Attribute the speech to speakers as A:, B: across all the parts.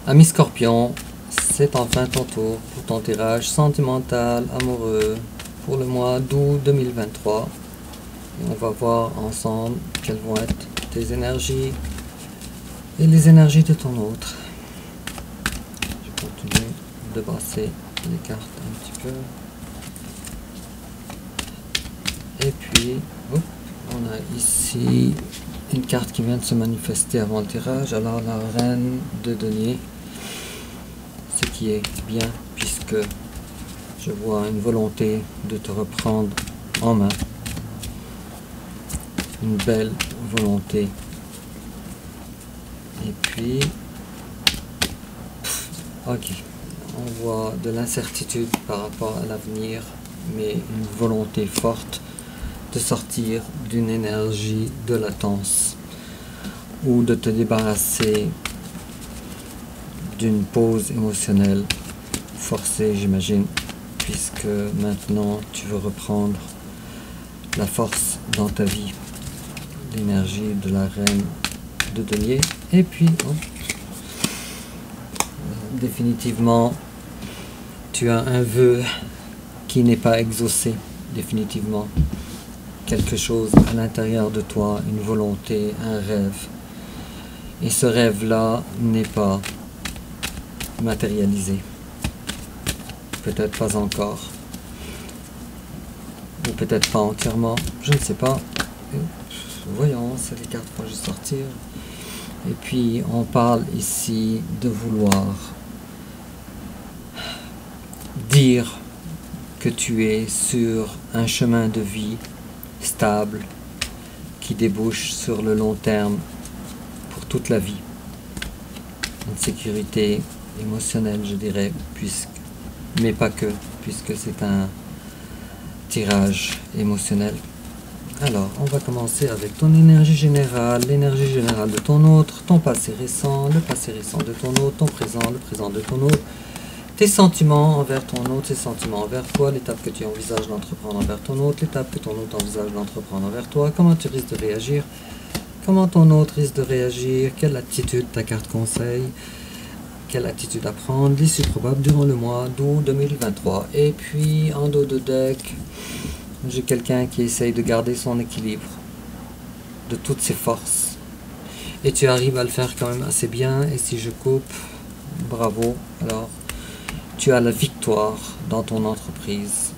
A: Ami Scorpion, c'est enfin ton tour pour ton tirage sentimental, amoureux, pour le mois d'août 2023. Et on va voir ensemble quelles vont être tes énergies et les énergies de ton autre. Je continue de brasser les cartes un petit peu. Et puis, on a ici une carte qui vient de se manifester avant le tirage. Alors la reine de denier, ce qui est bien puisque je vois une volonté de te reprendre en main. Une belle volonté. Et puis, ok, on voit de l'incertitude par rapport à l'avenir, mais une volonté forte de sortir d'une énergie de latence ou de te débarrasser d'une pause émotionnelle forcée, j'imagine, puisque maintenant tu veux reprendre la force dans ta vie, l'énergie de la reine de denier. Et puis définitivement tu as un vœu qui n'est pas exaucé, définitivement quelque chose à l'intérieur de toi, une volonté, un rêve, et ce rêve là n'est pas matérialisé, peut-être pas encore, ou peut-être pas entièrement, je ne sais pas. Voyons, c'est les cartes vont juste sortir. Et puis on parle ici de vouloir dire que tu es sur un chemin de vie stable qui débouche sur le long terme pour toute la vie. Une sécurité émotionnelle, je dirais, mais pas que, puisque c'est un tirage émotionnel. Alors, on va commencer avec ton énergie générale, l'énergie générale de ton autre, ton passé récent, le passé récent de ton autre, ton présent, le présent de ton autre, tes sentiments envers ton autre, tes sentiments envers toi, l'étape que tu envisages d'entreprendre envers ton autre, l'étape que ton autre envisage d'entreprendre envers toi, comment tu risques de réagir, comment ton autre risque de réagir, quelle attitude ta carte conseille, quelle attitude à prendre, l'issue probable durant le mois d'août 2023. Et puis, en dos de deck, j'ai quelqu'un qui essaye de garder son équilibre de toutes ses forces. Et tu arrives à le faire quand même assez bien. Et si je coupe, bravo. Alors, tu as la victoire dans ton entreprise.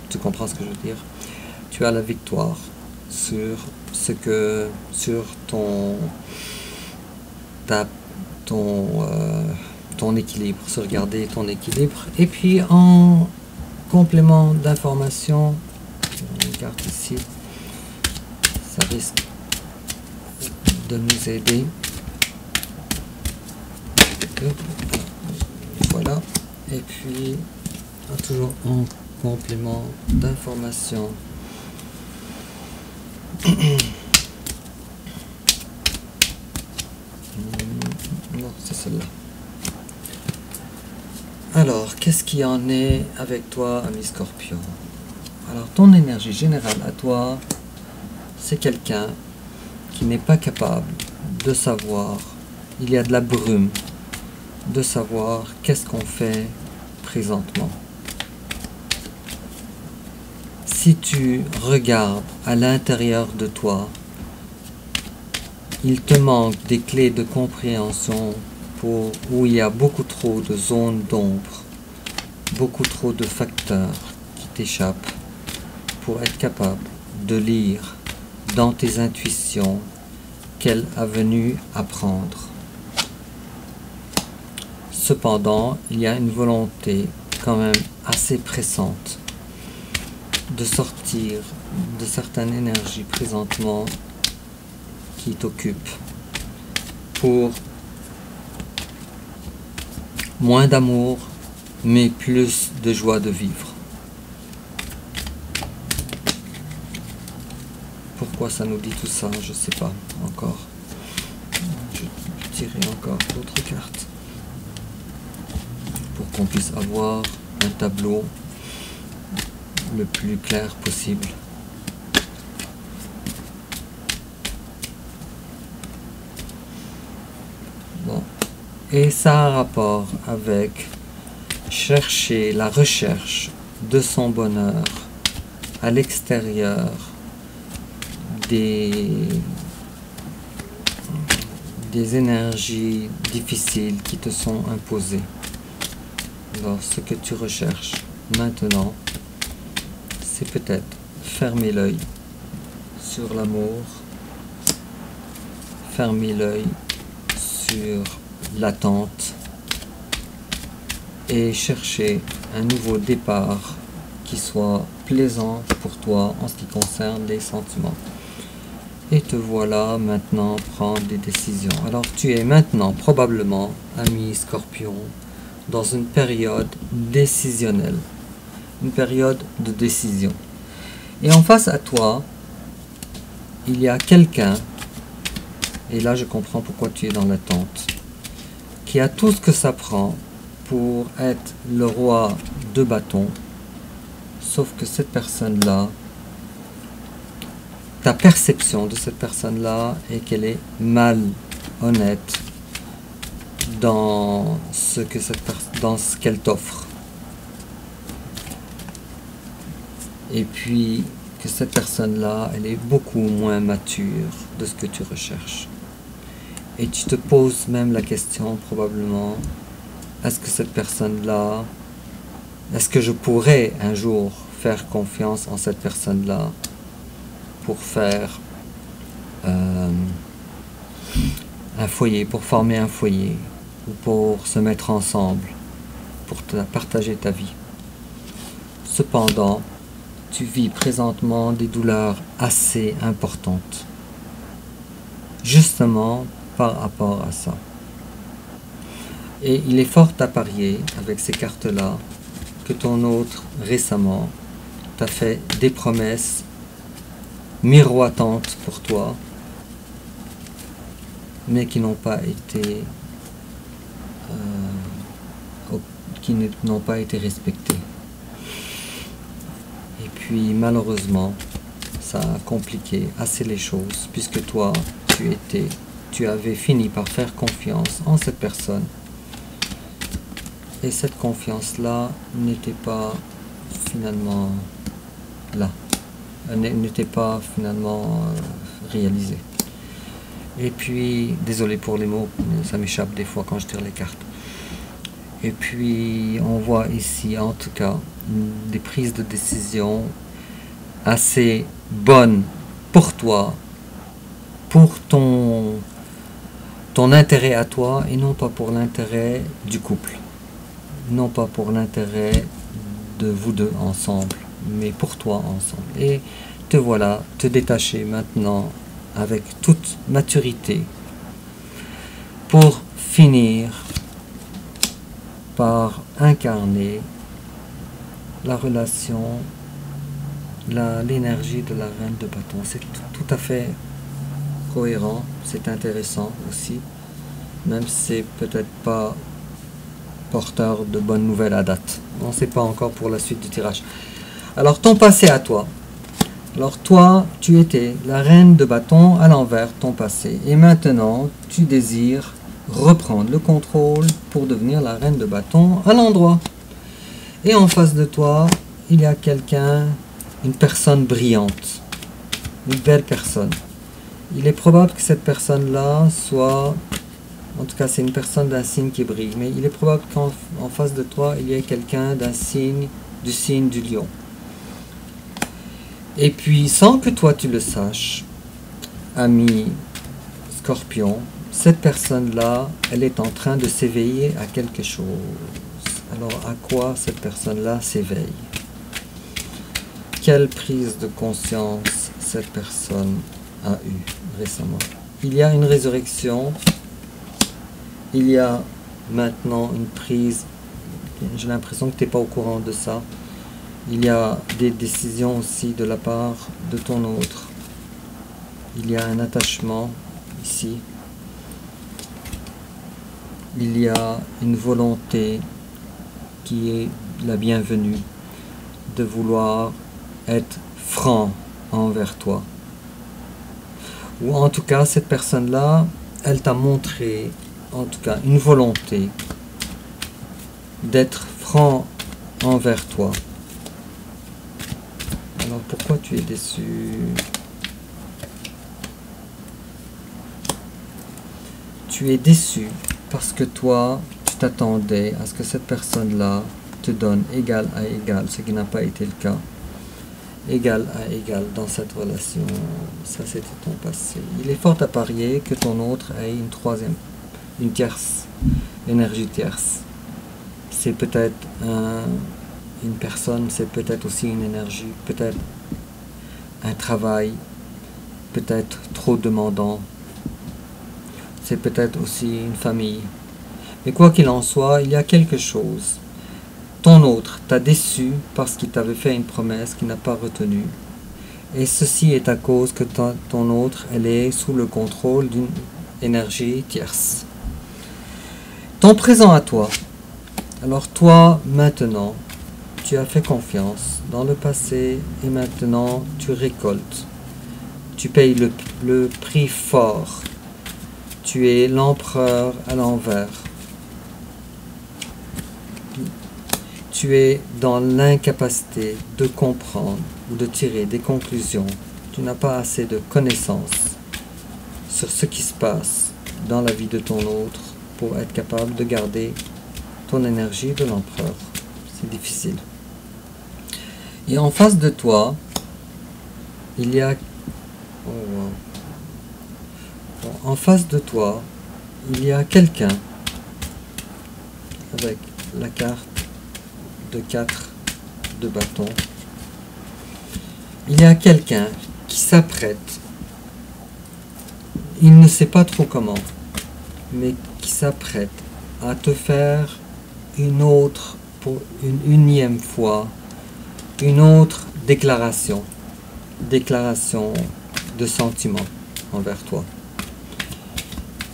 A: Tu comprends ce que je veux dire? Tu as la victoire sur ton équilibre, sur garder ton équilibre. Et puis en complément d'information, une carte ici, ça risque de nous aider. Voilà. Et puis toujours en complément d'information, non, c'est celle-là. Alors, qu'est-ce qui en est avec toi, ami Scorpion? Alors, ton énergie générale à toi, c'est quelqu'un qui n'est pas capable de savoir, il y a de la brume, de savoir qu'est-ce qu'on fait présentement. Si tu regardes à l'intérieur de toi, il te manque des clés de compréhension où il y a beaucoup trop de zones d'ombre, beaucoup trop de facteurs qui t'échappent pour être capable de lire dans tes intuitions quelle avenue à prendre. Cependant, il y a une volonté quand même assez pressante de sortir de certaines énergies présentement qui t'occupent pour moins d'amour, mais plus de joie de vivre. Pourquoi ça nous dit tout ça, je ne sais pas encore. Je vais tirer encore d'autres cartes pour qu'on puisse avoir un tableau le plus clair possible. Bon. Et ça a un rapport avec chercher la recherche de son bonheur à l'extérieur des énergies difficiles qui te sont imposées. Alors, ce que tu recherches maintenant, c'est peut-être fermer l'œil sur l'amour, fermer l'œil sur l'attente et chercher un nouveau départ qui soit plaisant pour toi en ce qui concerne les sentiments. Et te voilà maintenant prendre des décisions. Alors tu es maintenant probablement, ami Scorpion, dans une période décisionnelle, une période de décision. Et en face à toi, il y a quelqu'un, et là je comprends pourquoi tu es dans l'attente, qui a tout ce que ça prend pour être le roi de bâton, sauf que cette personne-là, ta perception de cette personne-là est qu'elle est malhonnête dans ce qu'elle t'offre. Et puis que cette personne-là, elle est beaucoup moins mature de ce que tu recherches. Et tu te poses même la question probablement, est-ce que cette personne-là, est-ce que je pourrais un jour faire confiance en cette personne-là pour faire un foyer, pour former un foyer, ou pour se mettre ensemble, pour partager ta vie. Cependant, tu vis présentement des douleurs assez importantes, justement par rapport à ça. Et il est fort à parier avec ces cartes-là que ton autre récemment t'a fait des promesses miroitantes pour toi, mais qui n'ont pas été respectées. Et puis malheureusement, ça a compliqué assez les choses, puisque toi, tu avais fini par faire confiance en cette personne. Et cette confiance-là n'était pas finalement là. Elle n'était pas finalement réalisée. Et puis, désolé pour les mots, ça m'échappe des fois quand je tire les cartes. Et puis, on voit ici, en tout cas, des prises de décision assez bonnes pour toi, pour ton intérêt à toi, et non pas pour l'intérêt du couple. Non pas pour l'intérêt de vous deux ensemble, mais pour toi ensemble. Et te voilà, te détacher maintenant avec toute maturité pour finir par incarner la relation, l'énergie de la reine de bâton. C'est tout à fait cohérent, c'est intéressant aussi, même si c'est peut-être pas porteur de bonnes nouvelles à date. On ne sait pas encore pour la suite du tirage. Alors ton passé à toi. Alors toi, tu étais la reine de bâton à l'envers, ton passé. Et maintenant, tu désires reprendre le contrôle pour devenir la reine de bâton à l'endroit. Et en face de toi, il y a quelqu'un, une personne brillante, une belle personne. Il est probable que cette personne-là soit... En tout cas, c'est une personne d'un signe qui brille. Mais il est probable qu'en face de toi, il y ait quelqu'un du signe du lion. Et puis, sans que toi tu le saches, ami Scorpion, cette personne-là, elle est en train de s'éveiller à quelque chose. Alors, à quoi cette personne-là s'éveille? Quelle prise de conscience cette personne a eue récemment? Il y a une résurrection. Il y a maintenant une prise, j'ai l'impression que tu n'es pas au courant de ça. Il y a des décisions aussi de la part de ton autre. Il y a un attachement ici. Il y a une volonté qui est la bienvenue de vouloir être franc envers toi. Ou en tout cas, cette personne-là, elle t'a montré en tout cas une volonté d'être franc envers toi. Alors pourquoi tu es déçu? Tu es déçu parce que toi, tu t'attendais à ce que cette personne-là te donne égal à égal, ce qui n'a pas été le cas. Égal à égal dans cette relation, ça c'était ton passé. Il est fort à parier que ton autre ait une tierce, énergie tierce. C'est peut-être une personne, c'est peut-être aussi une énergie, peut-être un travail, peut-être trop demandant. C'est peut-être aussi une famille. Mais quoi qu'il en soit, il y a quelque chose. Ton autre t'a déçu parce qu'il t'avait fait une promesse qu'il n'a pas retenue. Et ceci est à cause que ton autre, elle est sous le contrôle d'une énergie tierce. Ton présent à toi. Alors toi, maintenant, tu as fait confiance dans le passé et maintenant tu récoltes. Tu payes le prix fort. Tu es l'empereur à l'envers. Tu es dans l'incapacité de comprendre ou de tirer des conclusions. Tu n'as pas assez de connaissances sur ce qui se passe dans la vie de ton autre pour être capable de garder ton énergie de l'empereur. C'est difficile. Et en face de toi, il y a... En face de toi, il y a quelqu'un avec la carte de 4 de bâton. Il y a quelqu'un qui s'apprête, il ne sait pas trop comment, mais qui s'apprête à te faire une autre, pour une unième fois, une autre déclaration de sentiment envers toi.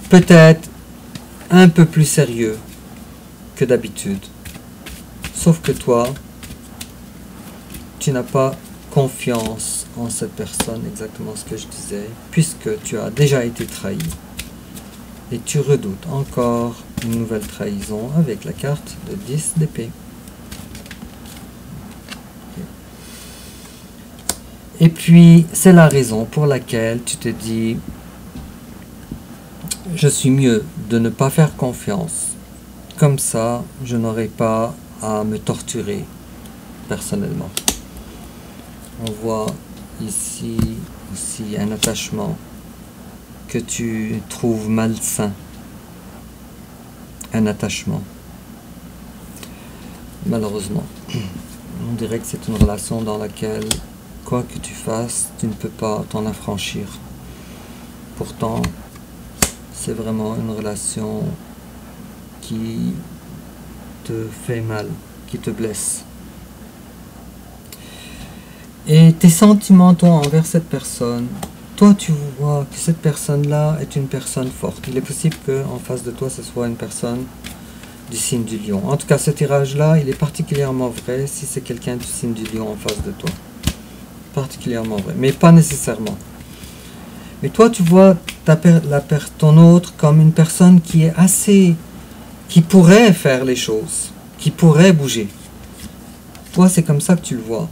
A: Peut-être un peu plus sérieux que d'habitude. Sauf que toi, tu n'as pas confiance en cette personne, exactement ce que je disais, puisque tu as déjà été trahi. Et tu redoutes encore une nouvelle trahison avec la carte de 10 d'épée. Et puis, c'est la raison pour laquelle tu te dis, je suis mieux de ne pas faire confiance. Comme ça, je n'aurai pas à me torturer personnellement. On voit ici aussi un attachement que tu trouves malsain. Un attachement. Malheureusement. On dirait que c'est une relation dans laquelle, quoi que tu fasses, tu ne peux pas t'en affranchir. Pourtant, c'est vraiment une relation qui te fait mal, qui te blesse. Et tes sentiments, toi, envers cette personne, toi, tu vois que cette personne-là est une personne forte. Il est possible qu'en face de toi, ce soit une personne du signe du lion. En tout cas, ce tirage-là, il est particulièrement vrai si c'est quelqu'un du signe du lion en face de toi. Particulièrement vrai, mais pas nécessairement. Mais toi, tu vois ton autre comme une personne qui est assez... qui pourrait faire les choses, qui pourrait bouger. Toi, c'est comme ça que tu le vois.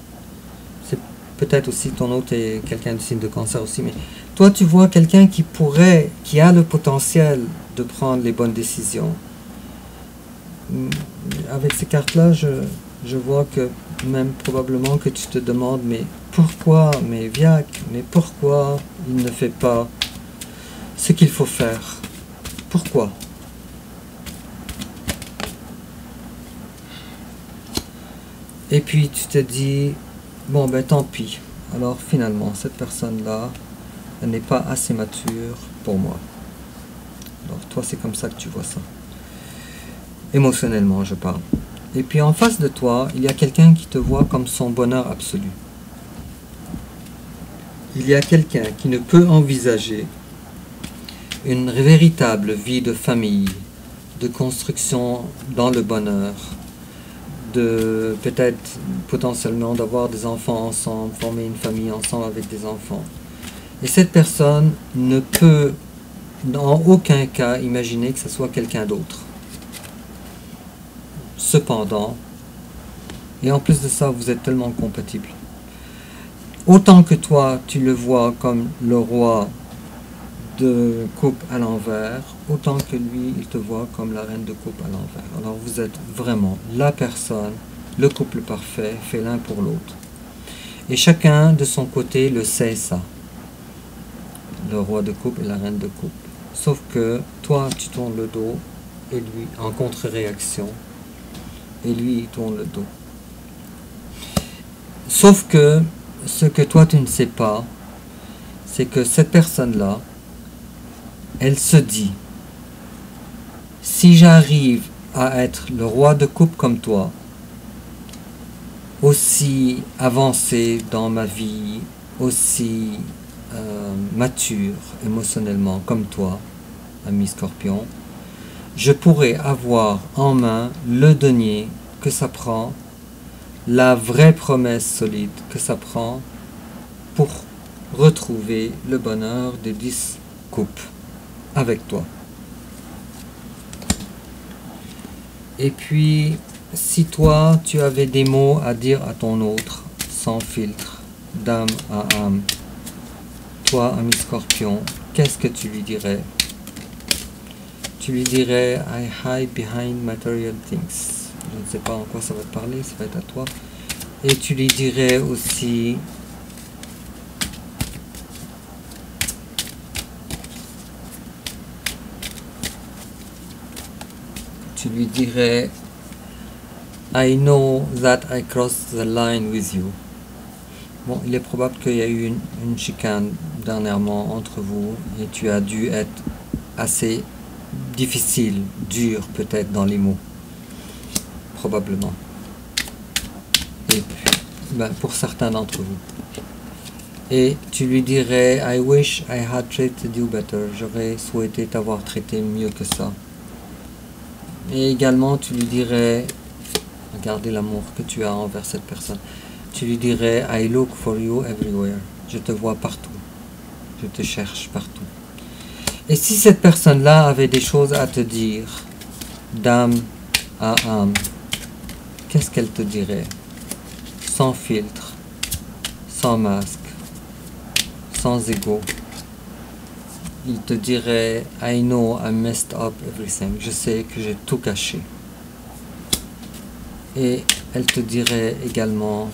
A: C'est peut-être aussi ton autre est quelqu'un du signe de Cancer aussi, mais toi, tu vois quelqu'un qui pourrait, qui a le potentiel de prendre les bonnes décisions. Avec ces cartes-là, je vois que même probablement que tu te demandes, mais pourquoi, mais Viac, mais pourquoi il ne fait pas ce qu'il faut faire? Pourquoi? Et puis tu te dis, bon ben tant pis. Alors finalement, cette personne-là, elle n'est pas assez mature pour moi. Alors toi, c'est comme ça que tu vois ça. Émotionnellement, je parle. Et puis en face de toi, il y a quelqu'un qui te voit comme son bonheur absolu. Il y a quelqu'un qui ne peut envisager une véritable vie de famille, de construction dans le bonheur, de peut-être potentiellement d'avoir des enfants ensemble, former une famille ensemble avec des enfants. Et cette personne ne peut dans aucun cas imaginer que ce soit quelqu'un d'autre. Cependant, et en plus de ça, vous êtes tellement compatibles. Autant que toi, tu le vois comme le roi de coupe à l'envers, autant que lui, il te voit comme la reine de coupe à l'envers. Alors vous êtes vraiment la personne, le couple parfait, fait l'un pour l'autre. Et chacun de son côté le sait ça. Le roi de coupe et la reine de coupe. Sauf que toi, tu tournes le dos, et lui, en contre-réaction, et lui, il tourne le dos. Sauf que ce que toi, tu ne sais pas, c'est que cette personne-là, elle se dit, si j'arrive à être le roi de coupe comme toi, aussi avancé dans ma vie, aussi mature émotionnellement comme toi, ami Scorpion, je pourrais avoir en main le denier que ça prend, la vraie promesse solide que ça prend pour retrouver le bonheur des 10 coupes avec toi. Et puis, si toi, tu avais des mots à dire à ton autre, sans filtre, d'âme à âme, toi, ami Scorpion, qu'est-ce que tu lui dirais? Tu lui dirais I hide behind material things. Je ne sais pas en quoi ça va te parler, ça va être à toi. Et tu lui dirais aussi I know that I crossed the line with you. Bon, il est probable qu'il y a eu une chicane dernièrement entre vous et tu as dû être assez difficile, dur peut-être dans les mots. Probablement. Et puis, pour certains d'entre vous. Et tu lui dirais I wish I had treated you better. J'aurais souhaité t'avoir traité mieux que ça. Et également tu lui dirais, regardez l'amour que tu as envers cette personne. Tu lui dirais I look for you everywhere. Je te vois partout. Je te cherche partout. Et si cette personne-là avait des choses à te dire, d'âme à âme, qu'est-ce qu'elle te dirait? Sans filtre, sans masque, sans ego. Il te dirait I know I messed up everything. Je sais que j'ai tout caché. Et elle te dirait également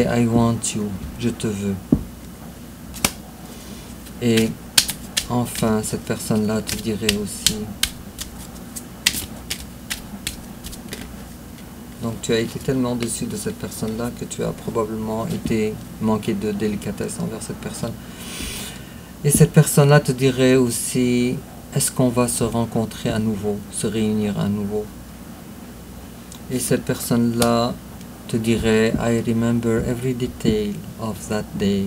A: I want you. Je te veux. Et enfin, cette personne-là te dirait aussi. Donc tu as été tellement déçu de cette personne-là que tu as probablement été manqué de délicatesse envers cette personne. Et cette personne-là te dirait aussi, est-ce qu'on va se rencontrer à nouveau, se réunir à nouveau? Et cette personne-là te dirait, I remember every detail of that day.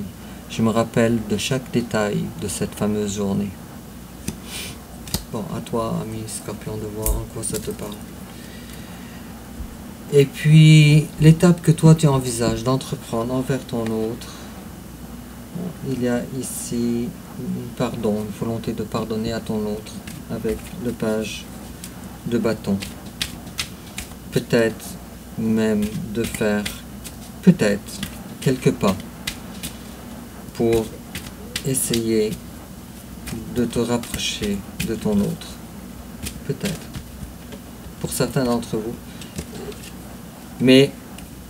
A: Je me rappelle de chaque détail de cette fameuse journée. Bon, à toi, ami Scorpion, de voir en quoi ça te parle. Et puis, l'étape que toi tu envisages d'entreprendre envers ton autre, il y a ici une volonté de pardonner à ton autre avec le page de bâton. Peut-être même de faire, peut-être, quelques pas pour essayer de te rapprocher de ton autre. Peut-être. Pour certains d'entre vous. Mais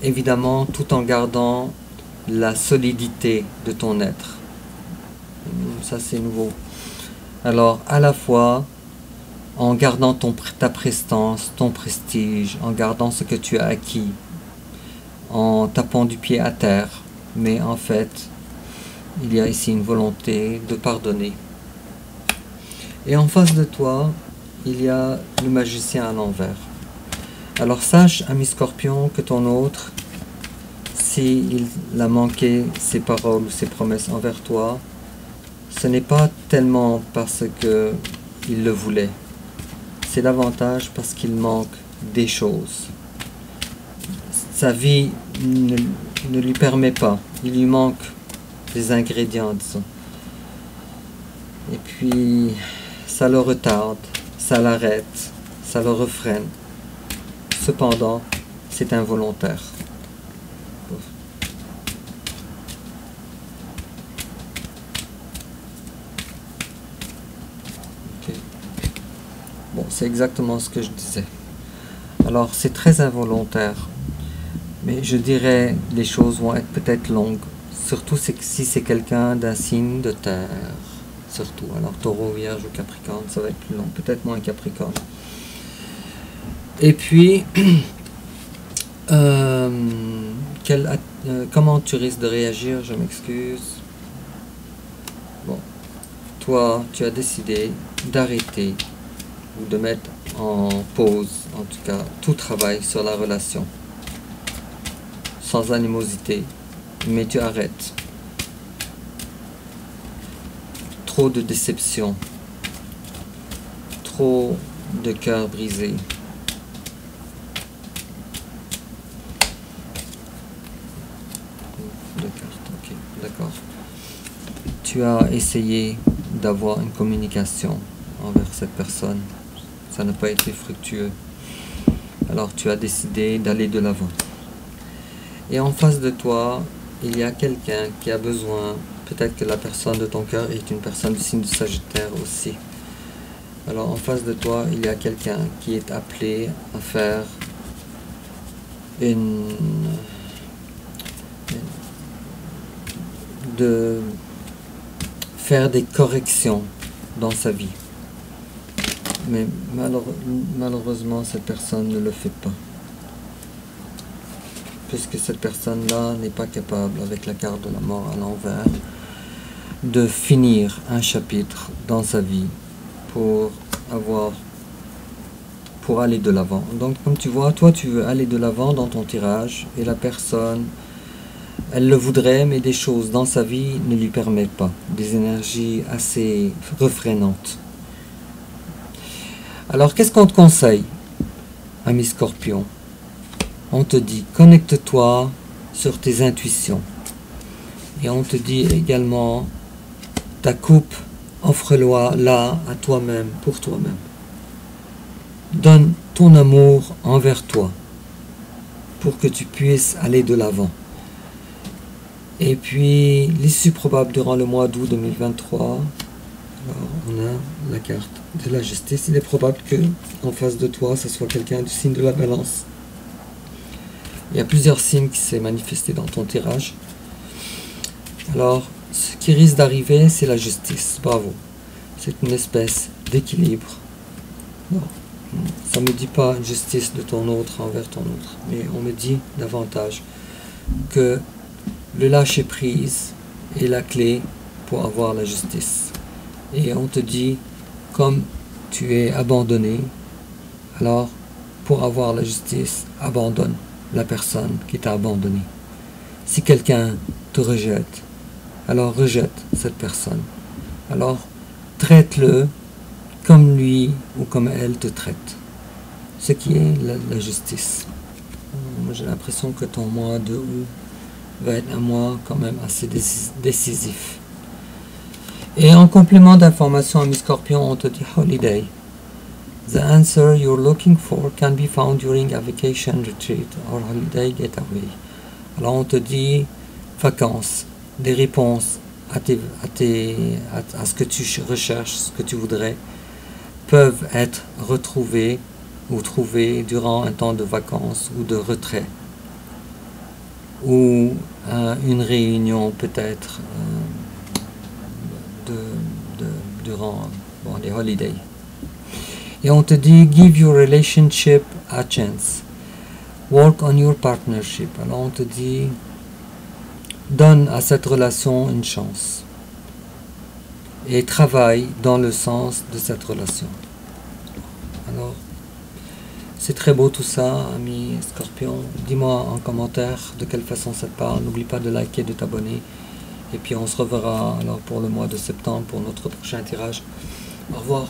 A: évidemment tout en gardant la solidité de ton être. Ça c'est nouveau. Alors à la fois en gardant ta prestance, ton prestige, en gardant ce que tu as acquis, en tapant du pied à terre, mais en fait il y a ici une volonté de pardonner. Et en face de toi, il y a le magicien à l'envers. Alors sache, ami Scorpion, que ton autre, s'il a manqué ses paroles ou ses promesses envers toi, ce n'est pas tellement parce qu'il le voulait. C'est davantage parce qu'il manque des choses. sa vie ne lui permet pas. Il lui manque des ingrédients, disons. Et puis, ça le retarde, ça l'arrête, ça le refreine. Cependant, c'est involontaire. Okay. Bon, c'est exactement ce que je disais. Alors, c'est très involontaire. Mais je dirais, les choses vont être peut-être longues. Surtout si c'est quelqu'un d'un signe de terre. Surtout. Alors, Taureau, Vierge ou Capricorne, ça va être plus long. Peut-être moins Capricorne. Et puis, comment tu risques de réagir? Je m'excuse. Bon. Toi, tu as décidé d'arrêter ou de mettre en pause, en tout cas, tout travail sur la relation. Sans animosité, mais tu arrêtes. Trop de déception, trop de cœur brisé. Deux cartes, ok, d'accord. Tu as essayé d'avoir une communication envers cette personne. Ça n'a pas été fructueux. Alors tu as décidé d'aller de l'avant. Et en face de toi, il y a quelqu'un qui a besoin, peut-être que la personne de ton cœur est une personne du signe de Sagittaire aussi. Alors en face de toi, il y a quelqu'un qui est appelé à faire des corrections dans sa vie. Mais malheureusement, cette personne ne le fait pas. Puisque cette personne-là n'est pas capable, avec la carte de la mort à l'envers, de finir un chapitre dans sa vie pour aller de l'avant. Donc, comme tu vois, toi, tu veux aller de l'avant dans ton tirage, et la personne, elle le voudrait, mais des choses dans sa vie ne lui permettent pas. Des énergies assez refrénantes. Alors, qu'est-ce qu'on te conseille, ami Scorpion? On te dit, connecte-toi sur tes intuitions. Et on te dit également, ta coupe, offre-la à toi-même, pour toi-même. Donne ton amour envers toi, pour que tu puisses aller de l'avant. Et puis, l'issue probable durant le mois d'août 2023, alors on a la carte de la justice. Il est probable que en face de toi, ce soit quelqu'un du signe de la balance. Il y a plusieurs signes qui s'est manifesté dans ton tirage. Alors, ce qui risque d'arriver, c'est la justice. Bravo. C'est une espèce d'équilibre. Ça ne me dit pas justice de ton autre envers ton autre, mais on me dit davantage que le lâcher-prise est la clé pour avoir la justice. Et on te dit, comme tu es abandonné, alors pour avoir la justice, abandonne la personne qui t'a abandonné. Si quelqu'un te rejette, alors rejette cette personne. Alors traite-le comme lui ou comme elle te traite. Ce qui est la justice. Moi j'ai l'impression que ton mois de août va être un mois quand même assez décisif. Et en complément d'information, ami Scorpion, on te dit holiday. The answer you're looking for can be found during a vacation retreat or holiday getaway. Alors on te dit vacances, des réponses à ce que tu recherches, ce que tu voudrais, peuvent être retrouvées ou trouvées durant un temps de vacances ou de retrait. Ou une réunion peut-être durant les holidays. Et on te dit, give your relationship a chance. Work on your partnership. Alors on te dit, donne à cette relation une chance. Et travaille dans le sens de cette relation. Alors, c'est très beau tout ça, ami Scorpion. Dis-moi en commentaire de quelle façon ça te parle. N'oublie pas de liker, de t'abonner. Et puis on se reverra alors pour le mois de septembre pour notre prochain tirage. Au revoir.